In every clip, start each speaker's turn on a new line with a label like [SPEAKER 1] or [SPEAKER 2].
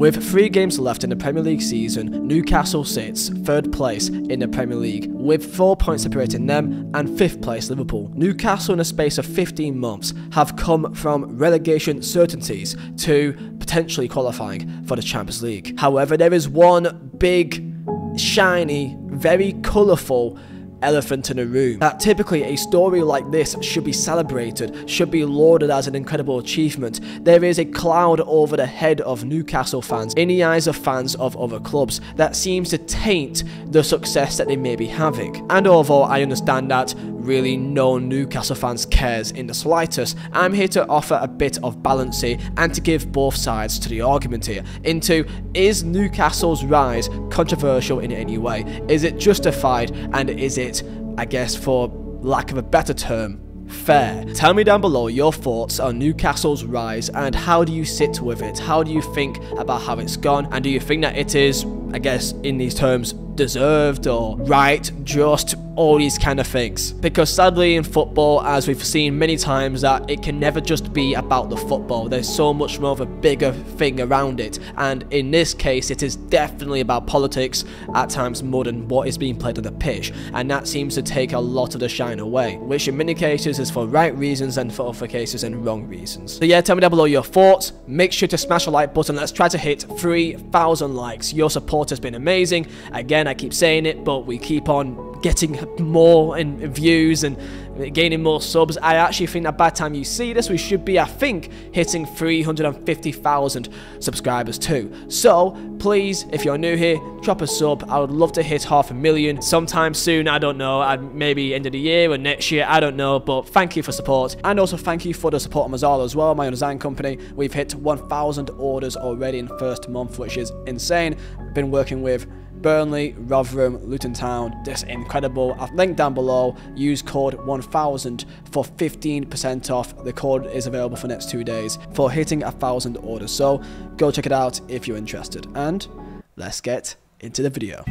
[SPEAKER 1] With 3 games left in the Premier League season, Newcastle sits 3rd place in the Premier League, with 4 points separating them and 5th place Liverpool. Newcastle in a space of 15 months have come from relegation certainties to potentially qualifying for the Champions League. However, there is one big, shiny, very colourful elephant in the room. That typically a story like this should be celebrated, should be lauded as an incredible achievement. There is a cloud over the head of Newcastle fans, in the eyes of fans of other clubs, that seems to taint the success that they may be having. And although I understand that really no Newcastle fans cares in the slightest, I'm here to offer a bit of balancing and to give both sides to the argument here into, is Newcastle's rise controversial in any way? Is it justified, and is it, I guess for lack of a better term, fair? Tell me down below your thoughts on Newcastle's rise and how do you sit with it? How do you think about how it's gone? And do you think that it is, I guess in these terms, deserved or right, just, all these kind of things? Because sadly in football, as we've seen many times, that it can never just be about the football. There's so much more of a bigger thing around it, and in this case it is definitely about politics, at times more than what is being played on the pitch, and that seems to take a lot of the shine away, which in many cases is for right reasons and for other cases and wrong reasons. So yeah, tell me down below your thoughts. Make sure to smash the like button. Let's try to hit 3,000 likes. Your support has been amazing. Again, I keep saying it, but we keep on getting more in views and gaining more subs. I actually think that by the time you see this, we should be, I think, hitting 350,000 subscribers too. So please, if you're new here, drop a sub. I would love to hit 500,000 sometime soon. I don't know, maybe end of the year or next year, I don't know, but thank you for support. And also thank you for the support on Mazala as well, my own design company. We've hit 1,000 orders already in the first month, which is insane. Been working with Burnley, Rotherham, Luton Town, just incredible. I've linked down below. Use code 1000 for 15% off. The code is available for the next 2 days for hitting 1,000 orders. So go check it out if you're interested. And let's get into the video.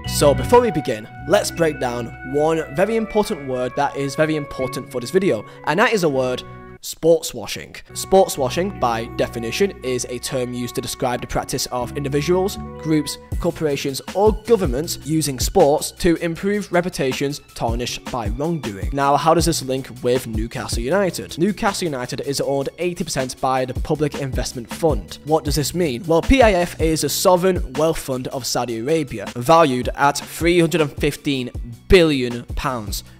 [SPEAKER 1] So before we begin, let's break down one very important word that is very important for this video, and that is a word: sports washing. Sports washing, by definition, is a term used to describe the practice of individuals, groups, corporations, or governments using sports to improve reputations tarnished by wrongdoing. Now, how does this link with Newcastle United? Newcastle United is owned 80% by the Public Investment Fund. What does this mean? Well, PIF is a sovereign wealth fund of Saudi Arabia, valued at £315 billion.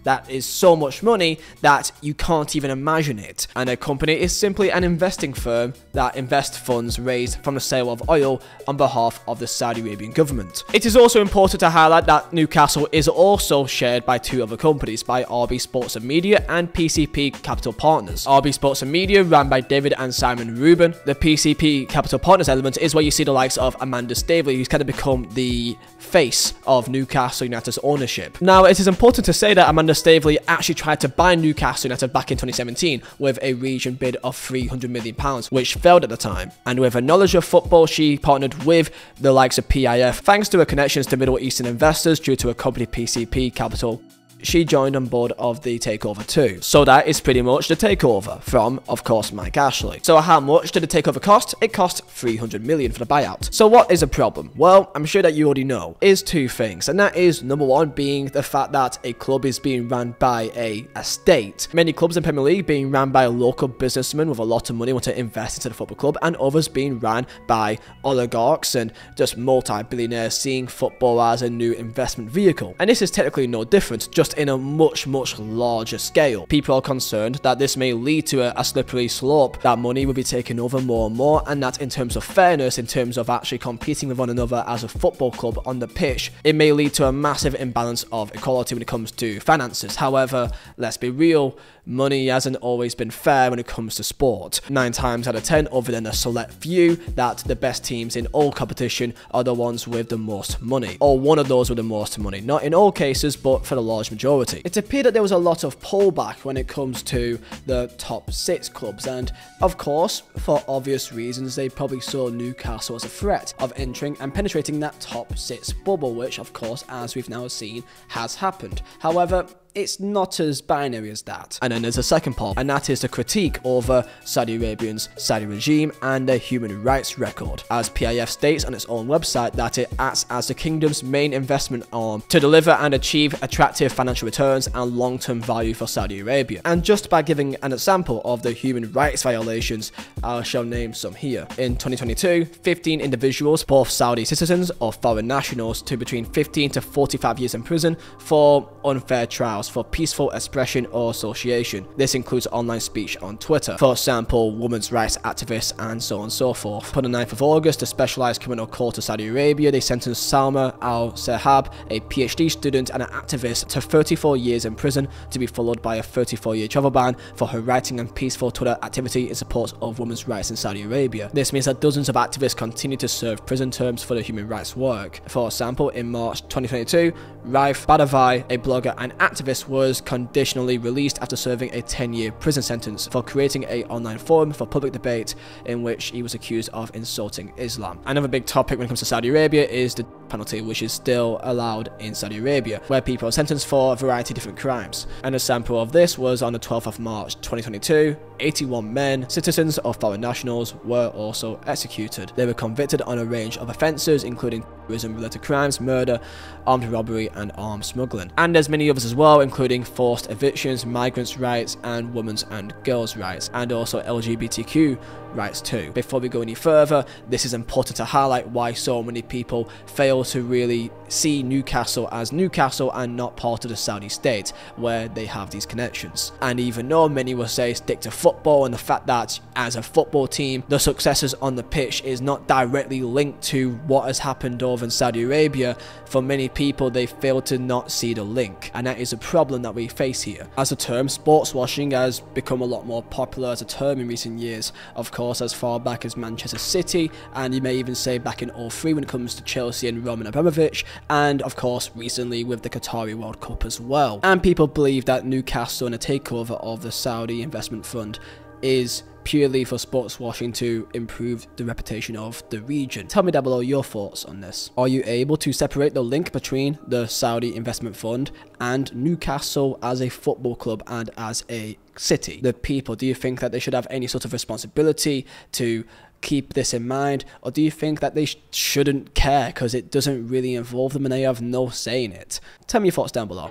[SPEAKER 1] That is so much money that you can't even imagine it. And a company is simply an investing firm that invests funds raised from the sale of oil on behalf of the Saudi Arabian government. It is also important to highlight that Newcastle is also shared by 2 other companies, by RB Sports and Media and PCP Capital Partners. RB Sports and Media, run by David and Simon Rubin. The PCP Capital Partners element is where you see the likes of Amanda Staveley, who's kind of become the face of Newcastle United's ownership. Now, it is important to say that Amanda Staveley actually tried to buy Newcastle United back in 2017 with a region bid of £300 million, which failed at the time. And with a knowledge of football, she partnered with the likes of PIF, thanks to her connections to Middle Eastern investors due to a company PCP Capital. She joined on board of the takeover too. So that is pretty much the takeover from, of course, Mike Ashley. So how much did the takeover cost? It cost £300 million for the buyout. So what is the problem? Well, I'm sure that you already know, is 2 things. And that is, number 1, being the fact that a club is being run by a state. Many clubs in Premier League being run by local businessmen with a lot of money want to invest into the football club, and others being run by oligarchs and just multi-billionaires seeing football as a new investment vehicle. And this is technically no different, just in a much larger scale. People are concerned that this may lead to a slippery slope, that money will be taken over more and more, and that in terms of fairness, in terms of actually competing with one another as a football club on the pitch, it may lead to a massive imbalance of equality when it comes to finances. However, let's be real, Money hasn't always been fair when it comes to sport. 9 times out of 10, other than a select few, that the best teams in all competition are the ones with the most money, or one of those with the most money. Not in all cases, but for the large majority. It appeared that there was a lot of pullback when it comes to the top 6 clubs, and of course, for obvious reasons, they probably saw Newcastle as a threat of entering and penetrating that top 6 bubble, which of course, as we've now seen, has happened. However, it's not as binary as that. And then there's a second part, and that is the critique over Saudi Arabian's Saudi regime and their human rights record, as PIF states on its own website that it acts as the kingdom's main investment arm to deliver and achieve attractive financial returns and long-term value for Saudi Arabia. And just by giving an example of the human rights violations, I shall name some here. In 2022, 15 individuals, both Saudi citizens or foreign nationals, to between 15 to 45 years in prison for unfair trials for peaceful expression or association. This includes online speech on Twitter, for example, women's rights activists, and so on and so forth. On the 9th of August, the Specialized Criminal Court of Saudi Arabia, they sentenced Salma al-Sahab, a PhD student and an activist, to 34 years in prison, to be followed by a 34-year travel ban for her writing and peaceful Twitter activity in support of women's rights in Saudi Arabia. This means that dozens of activists continue to serve prison terms for their human rights work. For example, in March 2022, Raif Badavi, a blogger and activist, was conditionally released after serving a 10-year prison sentence for creating an online forum for public debate in which he was accused of insulting Islam. Another big topic when it comes to Saudi Arabia is the penalty, which is still allowed in Saudi Arabia, where people are sentenced for a variety of different crimes. An example of this was on the 12th of March 2022, 81 men, citizens or foreign nationals, were also executed. They were convicted on a range of offences, including terrorism-related crimes, murder, armed robbery, and arms smuggling. And there's many others as well, including forced evictions, migrants' rights, and women's and girls' rights, and also LGBTQ rights too. Before we go any further, this is important to highlight why so many people fail to really see Newcastle as Newcastle and not part of the Saudi state, where they have these connections. And even though many will say stick to football, and the fact that as a football team, the successes on the pitch is not directly linked to what has happened over in Saudi Arabia, for many people they fail to not see the link, and that is a problem that we face here. As a term, sports washing has become a lot more popular as a term in recent years, of course as far back as Manchester City, and you may even say back in 2003 when it comes to Chelsea and Roman Abramovich, and of course recently with the Qatari World Cup as well. And people believe that Newcastle and a takeover of the Saudi investment fund is purely for sports washing to improve the reputation of the region. Tell me down below your thoughts on this. Are you able to separate the link between the Saudi investment fund and Newcastle as a football club and as a city? The people, do you think that they should have any sort of responsibility to keep this in mind, or do you think that they shouldn't care because it doesn't really involve them and they have no say in it? Tell me your thoughts down below.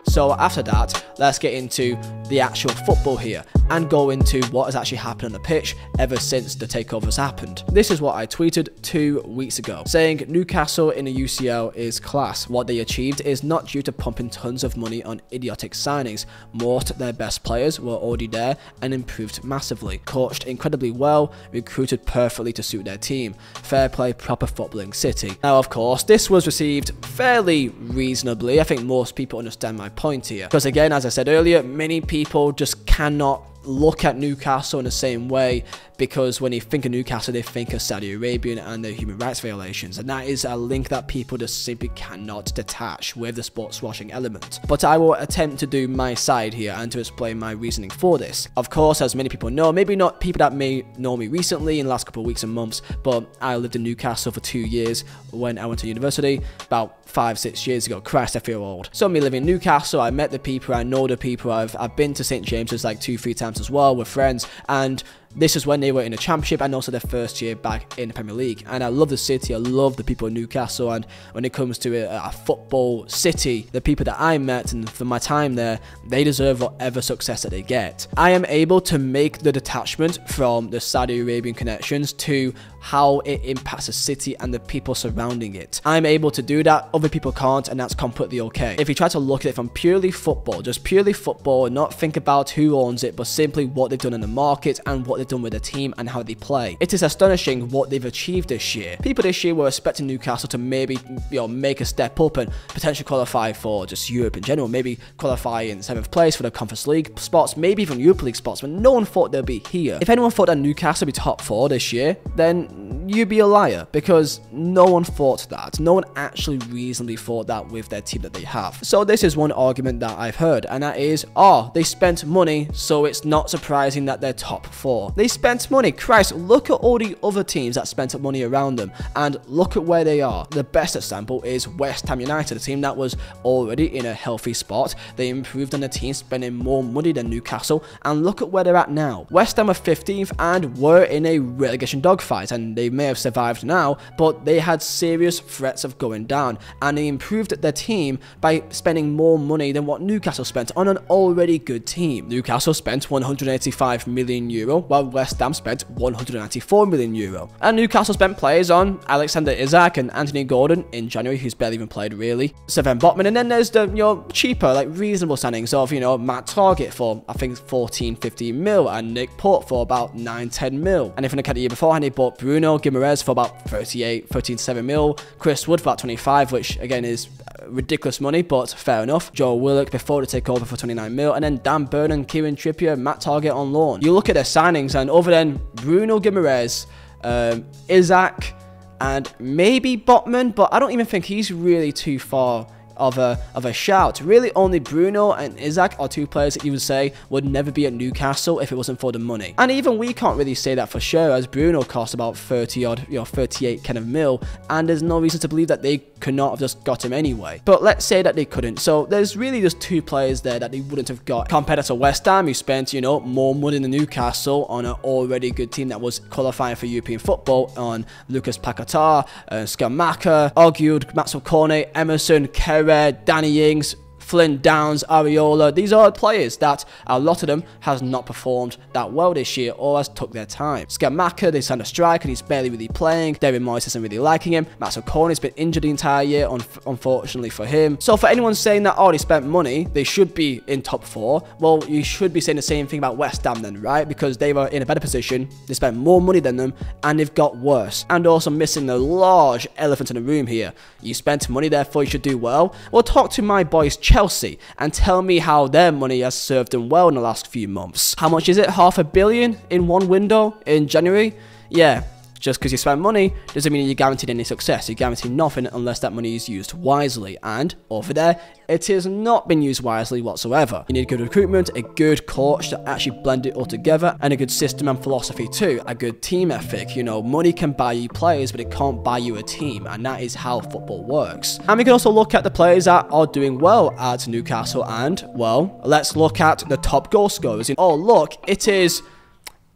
[SPEAKER 1] So after that, let's get into the actual football here and go into what has actually happened on the pitch ever since the takeover has happened. This is what I tweeted 2 weeks ago, saying Newcastle in the UCL is class. What they achieved is not due to pumping tons of money on idiotic signings. Most of their best players were already there and improved massively. Coached incredibly well, recruited perfectly to suit their team. Fair play, proper footballing city. Now of course, this was received fairly reasonably. I think most people understand my point here, because again, as I said earlier, many people just cannot look at Newcastle in the same way, because when they think of Newcastle, they think of Saudi Arabian and their human rights violations, and that is a link that people just simply cannot detach with the sports washing element. But I will attempt to do my side here and to explain my reasoning for this. Of course, as many people know, maybe not people that may know me recently in the last couple of weeks and months, but I lived in Newcastle for 2 years when I went to university, about 5-6 years ago. Christ, I feel old. So me living in Newcastle, I met the people, I know the people, I've been to St James's like 2-3 times as well with friends, and this is when they were in the Championship and also their first year back in the Premier League. And I love the city, I love the people in Newcastle, and when it comes to a football city, the people that I met and for my time there, they deserve whatever success that they get. I am able to make the detachment from the Saudi Arabian connections to how it impacts the city and the people surrounding it. I'm able to do that, other people can't, and that's completely okay. If you try to look at it from purely football, just purely football, and not think about who owns it, but simply what they've done in the market and what they've done with the team and how they play, it is astonishing what they've achieved this year. People this year were expecting Newcastle to maybe, make a step up and potentially qualify for just Europe in general, maybe qualify in 7th place for the Conference League spots, maybe even Europa League spots, but no one thought they'd be here. If anyone thought that Newcastle would be top 4 this year, then you'd be a liar, because no one thought that. No one actually reasonably thought that with their team that they have. So this is one argument that I've heard, and that is, they spent money, so it's not surprising that they're top 4. They spent money. Christ, look at all the other teams that spent money around them, and look at where they are. The best example is West Ham United, a team that was already in a healthy spot. They improved on the team, spending more money than Newcastle, and look at where they're at now. West Ham are 15th and were in a relegation dogfight, and they may have survived now, but they had serious threats of going down, and they improved their team by spending more money than what Newcastle spent on an already good team. Newcastle spent €185 million, while West Ham spent €194 million. And Newcastle spent players on Alexander Isak and Anthony Gordon in January, who's barely even played really, Sven Botman, and then there's the cheaper, like reasonable signings of Matt Targett for I think 14-15 mil, and Nick Pope for about 9-10 mil. And if you look at the year beforehand, they bought Bruno Guimaraes for about 13-7 mil, Chris Wood for about 25, which again is ridiculous money, but fair enough. Joe Willock before to take over for 29 mil, and then Dan Burn and Kieran Trippier, Matt Targett on loan. You look at their signings, and over then Bruno Guimaraes, Isak, and maybe Botman, but I don't even think he's really too far of a shout. Really, only Bruno and Isak are two players that you would say would never be at Newcastle if it wasn't for the money. And even we can't really say that for sure, as Bruno cost about 30 odd, 38 kind of mil, and there's no reason to believe that they could not have just got him anyway. But let's say that they couldn't. So there's really just two players there that they wouldn't have got, compared to West Ham, who spent, more money than Newcastle on an already good team that was qualifying for European football, on Lucas Paquetá, Scamacca, Argued, Maxwell Cornet, Emerson, Kerr, Danny Ings, Flynn Downs, Areola. These are players that a lot of them has not performed that well this year or has took their time. Scamacca, they signed a striker and he's barely really playing. David Moyes isn't really liking him. Maxwell Cornet's been injured the entire year, unfortunately for him. So for anyone saying that, they spent money, they should be in top 4, well, you should be saying the same thing about West Ham then, right? Because they were in a better position, they spent more money than them, and they've got worse. And also missing the large elephant in the room here. You spent money, therefore you should do well. Well, talk to my boys Chelsea and tell me how their money has served them well in the last few months. How much is it? $500 million in one window in January? Yeah. Just because you spend money doesn't mean you're guaranteed any success. You're guaranteed nothing unless that money is used wisely. And over there, it has not been used wisely whatsoever. You need good recruitment, a good coach to actually blend it all together, and a good system and philosophy too. A good team ethic. Money can buy you players, but it can't buy you a team. And that is how football works. And we can also look at the players that are doing well at Newcastle. And, well, let's look at the top goal scorers. Oh, look, it is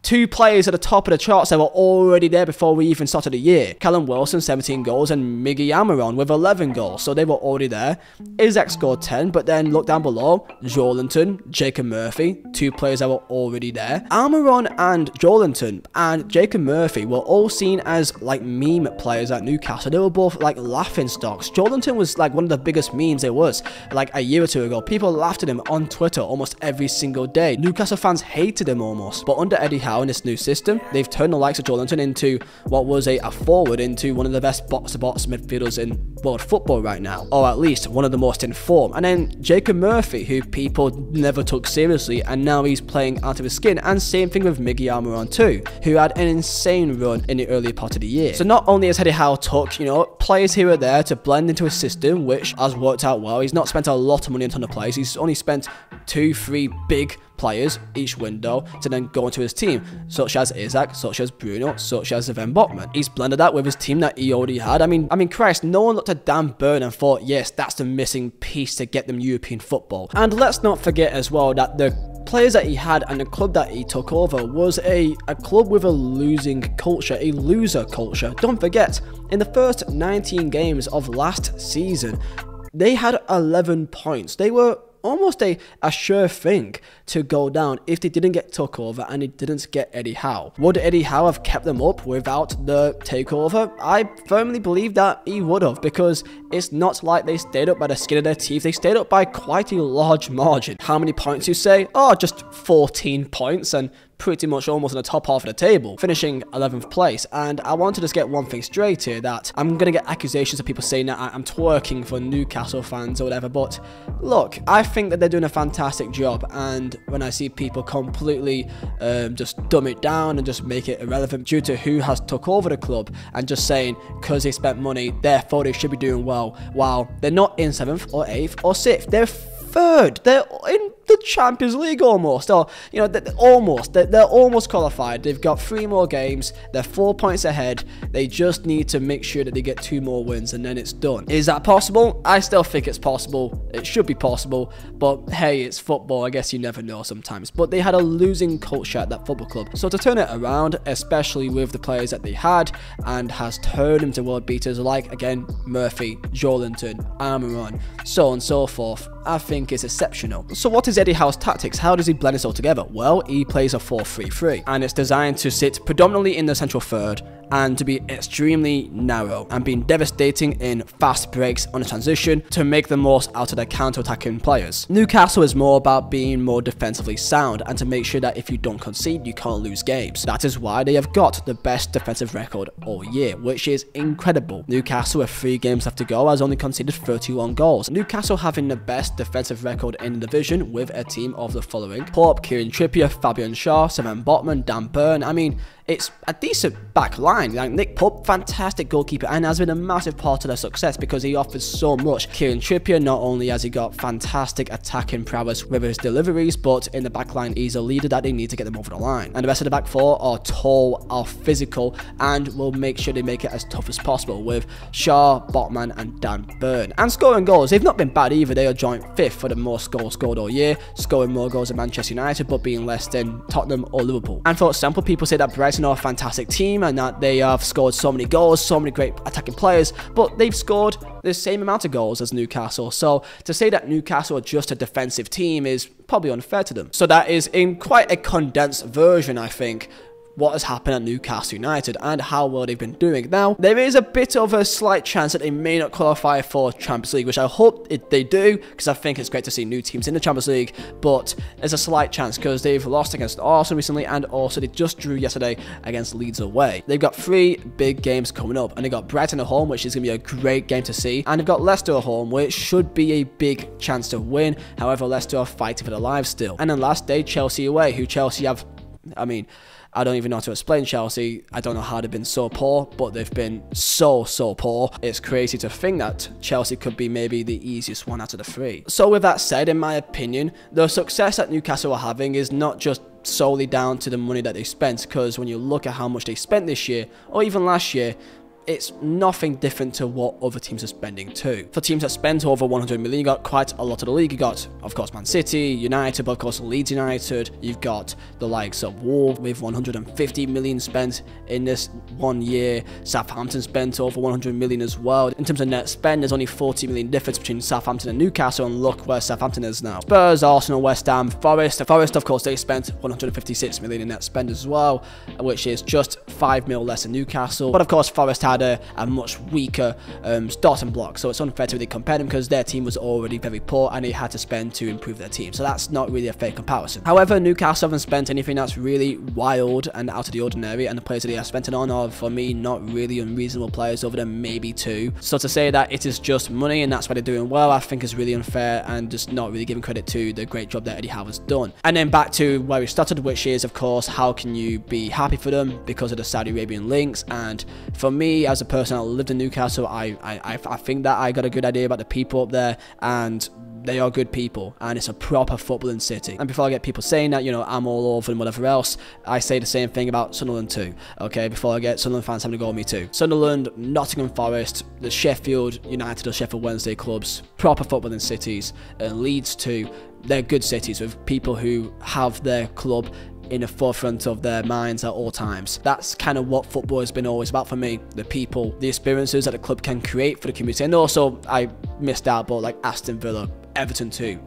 [SPEAKER 1] two players at the top of the charts that were already there before we even started the year. Callum Wilson, 17 goals, and Miggy Almiron with 11 goals. So they were already there. Isak scored 10, but then look down below. Joelinton, Jacob Murphy, two players that were already there. Almiron and Joelinton and Jacob Murphy were all seen as like meme players at Newcastle. They were both like laughing stocks. Joelinton was like one of the biggest memes there was like a year or two ago. People laughed at him on Twitter almost every single day. Newcastle fans hated him almost. But under Eddie Howe in this new system, they've turned the likes of Joelinton into what was a forward into one of the best box-to-box midfielders in world football right now, or at least one of the most in form. And then Jacob Murphy, who people never took seriously, and now he's playing out of his skin. And same thing with Miggy Almiron too, who had an insane run in the early part of the year. So not only has Eddie Howe took, players here or there to blend into a system which has worked out well. He's not spent a lot of money on a ton of players. He's only spent 2-3 big players each window to then go into his team, such as Isak, such as Bruno, such as Sven Botman. He's blended that with his team that he already had. I mean, Christ, no one looked at Dan Burn and thought, yes, that's the missing piece to get them European football. And let's not forget as well that the players that he had and the club that he took over was a club with a losing culture, a loser culture. Don't forget, in the first 19 games of last season, they had 11 points. They were almost a sure thing to go down if they didn't get took over and they didn't get Eddie Howe. Would Eddie Howe have kept them up without the takeover? I firmly believe that he would have, because it's not like they stayed up by the skin of their teeth. They stayed up by quite a large margin. How many points you say? Oh, just 14 points, and pretty much almost in the top half of the table, finishing 11th place. And I want to just get one thing straight here, that I'm going to get accusations of people saying that I'm twerking for Newcastle fans or whatever, but look, I think that they're doing a fantastic job, and when I see people completely just dumb it down and just make it irrelevant due to who has took over the club, and just saying because they spent money, therefore they should be doing well, while they're not in 7th or 8th or 6th, they're 3rd, they're in the Champions League almost, or you know, they're almost qualified. They've got 3 more games, they're 4 points ahead. They just need to make sure that they get 2 more wins and then it's done. Is that possible? I still think it's possible. It should be possible, but hey, it's football, I guess you never know sometimes. But they had a losing culture at that football club, so to turn it around, especially with the players that they had, and has turned them to world beaters like, again, Murphy, Joelinton, Almiron, so on and so forth, I think is exceptional. So what is Eddie Howe's tactics? How does he blend this all together? Well, he plays a 4-3-3, and it's designed to sit predominantly in the central third and to be extremely narrow and being devastating in fast breaks on a transition to make the most out of their counter-attacking players. Newcastle is more about being more defensively sound and to make sure that if you don't concede, you can't lose games. That is why they have got the best defensive record all year, which is incredible. Newcastle, with 3 games left to go, has only conceded 31 goals. Newcastle having the best defensive record in the division with a team of the following: Pope, Kieran Trippier, Fabian Schär, Seven Botman, Dan Burn. I mean, it's a decent back line. Like Nick Pope, fantastic goalkeeper, and has been a massive part of their success because he offers so much. Kieran Trippier, not only has he got fantastic attacking prowess with his deliveries, but in the back line, he's a leader that they need to get them over the line. And the rest of the back 4 are tall, are physical, and will make sure they make it as tough as possible with Schär, Botman, and Dan Burn. And scoring goals, they've not been bad either. They are joint 5th for the most goals scored all year, scoring more goals than Manchester United, but being less than Tottenham or Liverpool. And for example, people say that Brighton are a fantastic team and that they have scored so many goals, so many great attacking players, but they've scored the same amount of goals as Newcastle. So to say that Newcastle are just a defensive team is probably unfair to them. So that is in quite a condensed version, I think, what has happened at Newcastle United and how well they've been doing. Now, there is a bit of a slight chance that they may not qualify for Champions League, which I hope they do, because I think it's great to see new teams in the Champions League, but there's a slight chance because they've lost against Arsenal recently, and also they just drew yesterday against Leeds away. They've got 3 big games coming up, and they've got Brighton at home, which is going to be a great game to see, and they've got Leicester at home, which should be a big chance to win. However, Leicester are fighting for their lives still. And then last day, Chelsea away, who Chelsea have, I mean, I don't even know how to explain Chelsea. I don't know how they've been so poor, but they've been so poor. It's crazy to think that Chelsea could be maybe the easiest one out of the 3. So with that said, in my opinion, the success that Newcastle are having is not just solely down to the money that they spent, because when you look at how much they spent this year, or even last year, it's nothing different to what other teams are spending too. For teams that spent over 100 million, you got quite a lot of the league. You got, of course, Man City, United, but of course Leeds United. You've got the likes of Wolves with 150 million spent in this 1 year. Southampton spent over 100 million as well. In terms of net spend, there's only 40 million difference between Southampton and Newcastle, and look where Southampton is now. Spurs, Arsenal, West Ham, Forest. Forest, of course, they spent 156 million in net spend as well, which is just 5 mil less than Newcastle. But of course, Forest had a much weaker starting block, so it's unfair to really compare them because their team was already very poor and they had to spend to improve their team. So that's not really a fair comparison. However, Newcastle haven't spent anything that's really wild and out of the ordinary, and the players that they have spent it on are, for me, not really unreasonable players, other than maybe 2. So to say that it is just money and that's why they're doing well, I think is really unfair and just not really giving credit to the great job that Eddie Howe has done. And then back to where we started, which is, of course, how can you be happy for them because of the Saudi Arabian links? And for me, as a person that lived in Newcastle, I think that I got a good idea about the people up there, and they are good people, and it's a proper footballing city. And before I get people saying that, you know, I'm all over and whatever else, I say the same thing about Sunderland too, okay? Before I get Sunderland fans having to go at me too. Sunderland, Nottingham Forest, the Sheffield United or Sheffield Wednesday clubs, proper footballing cities, and Leeds too. They're good cities with people who have their club in the forefront of their minds at all times. That's kind of what football has been always about for me. The people, the experiences that the club can create for the community. And also, I missed out, but like Aston Villa, Everton too.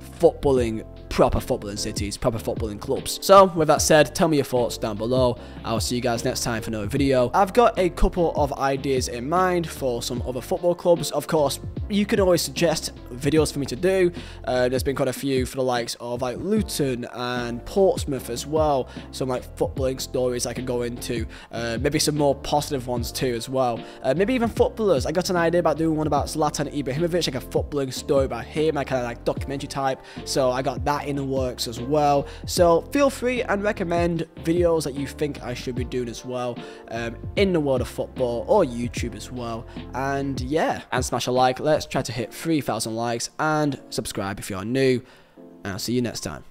[SPEAKER 1] Proper footballing cities, proper footballing clubs. So with that said, tell me your thoughts down below. I'll see you guys next time for another video. I've got a couple of ideas in mind for some other football clubs. Of course, you can always suggest videos for me to do. There's been quite a few for the likes of like Luton and Portsmouth as well. Some like footballing stories I could go into. Maybe some more positive ones too as well. Maybe even footballers. I got an idea about doing one about Zlatan Ibrahimovic, like a footballing story about him, like kind of like documentary type. So I got that in the works as well. So feel free and recommend videos that you think I should be doing as well, in the world of football or YouTube as well. And yeah, and smash a like. Let's try to hit 3,000 likes and subscribe if you're new. And I'll see you next time.